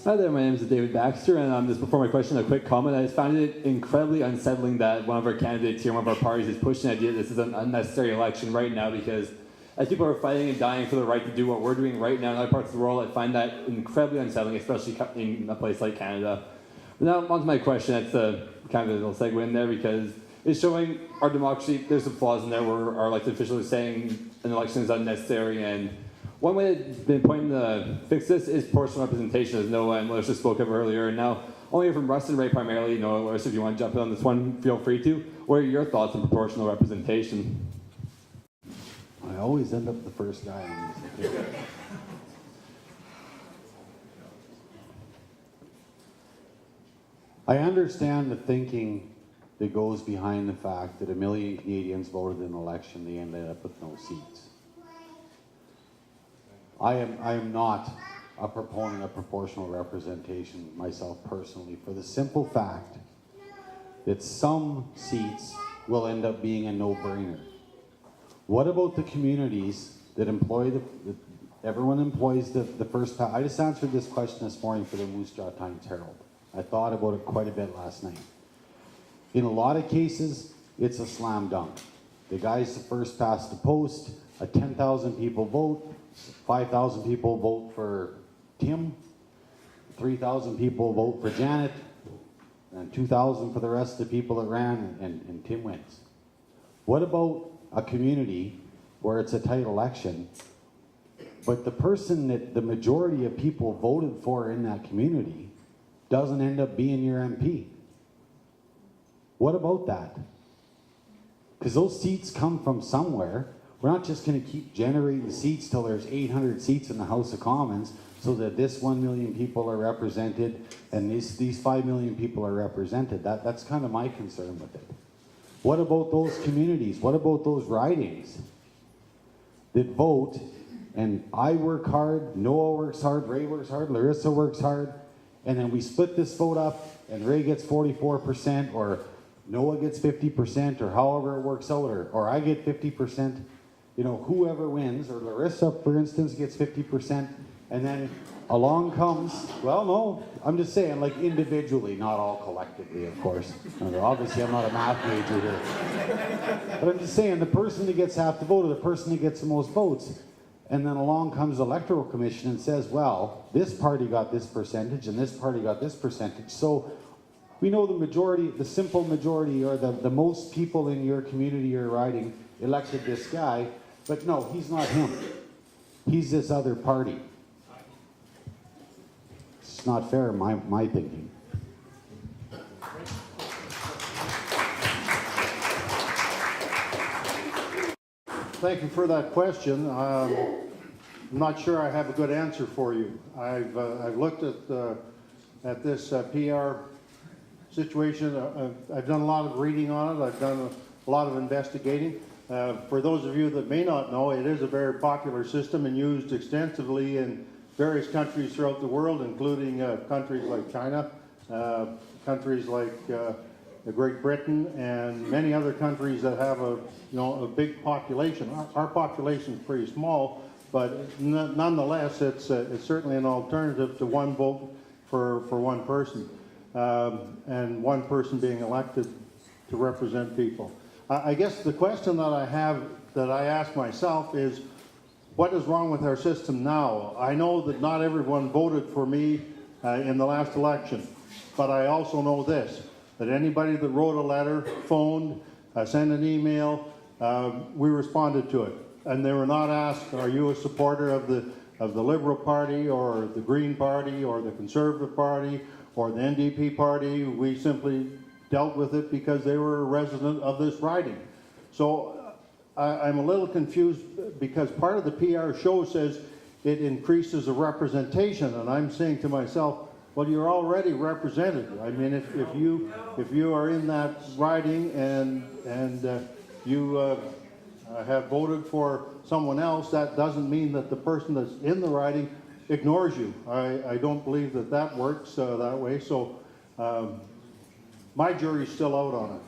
Hi there, my name is David Baxter, and just before my question, a quick comment. I just found it incredibly unsettling that one of our candidates here, one of our parties, is pushing the idea that this is an unnecessary election right now, because as people are fighting and dying for the right to do what we're doing right now in other parts of the world, I find that incredibly unsettling, especially in a place like Canada. But now, on to my question. That's kind of a little segue in there, because it's showing our democracy. There's some flaws in there where our elected officials are saying an election is unnecessary, and one way that's been pointing to fix this is proportional representation, as Noah and Larissa spoke of earlier. And now, only from Russ and Ray primarily. Noah, Larissa, if you want to jump in on this one, feel free to. What are your thoughts on proportional representation? I always end up the first guy on this. I understand the thinking that goes behind the fact that 1 million Canadians voted in an election, they ended up with no seats. I am not a proponent of proportional representation myself personally, for the simple fact that some seats will end up being a no-brainer. What about the communities that employ everyone employs the first pass? I just answered this question this morning for the Moose Jaw Times-Herald. I thought about it quite a bit last night. In a lot of cases, it's a slam dunk. The guy's the first past the post, 10,000 people vote, 5,000 people vote for Tim, 3,000 people vote for Janet, and 2,000 for the rest of the people that ran, and Tim wins. What about a community where it's a tight election, but the person that the majority of people voted for in that community doesn't end up being your MP? What about that? Because those seats come from somewhere. We're not just going to keep generating seats till there's 800 seats in the House of Commons so that this 1 million people are represented and these 5 million people are represented. That's kind of my concern with it. What about those communities? What about those ridings that vote, and I work hard, Noah works hard, Ray works hard, Larissa works hard, and then we split this vote up and Ray gets 44% or Noah gets 50% or however it works out, or I get 50%. You know, whoever wins, or Larissa, for instance, gets 50%, and then along comes, well, no, I'm just saying, like individually, not all collectively, of course. Obviously, I'm not a math major here. But I'm just saying, the person that gets half the vote, or the person that gets the most votes, and then along comes the Electoral Commission and says, well, this party got this percentage, and this party got this percentage. So we know the majority, the simple majority, or the most people in your community or riding elected this guy. But no, he's not him. He's this other party. It's not fair, my thinking. Thank you for that question. I'm not sure I have a good answer for you. I've looked at this PR situation. I've done a lot of reading on it. I've done a lot of investigating. For those of you that may not know, it is a very popular system and used extensively in various countries throughout the world, including countries like China, countries like Great Britain, and many other countries that have a big population. Our population is pretty small, but nonetheless, it's certainly an alternative to one vote for one person, and one person being elected to represent people. I guess the question that I ask myself is, what is wrong with our system now? I know that not everyone voted for me in the last election, but I also know this, that anybody that wrote a letter, phoned, sent an email, we responded to it. And they were not asked, are you a supporter of the Liberal Party or the Green Party or the Conservative Party or the NDP Party? We simply dealt with it because they were a resident of this riding. So I'm a little confused because part of the PR show says it increases the representation, and I'm saying to myself, well, you're already represented. I mean, if you are in that riding and you have voted for someone else, that doesn't mean that the person that's in the riding ignores you. I don't believe that works that way. So my jury's still out on it.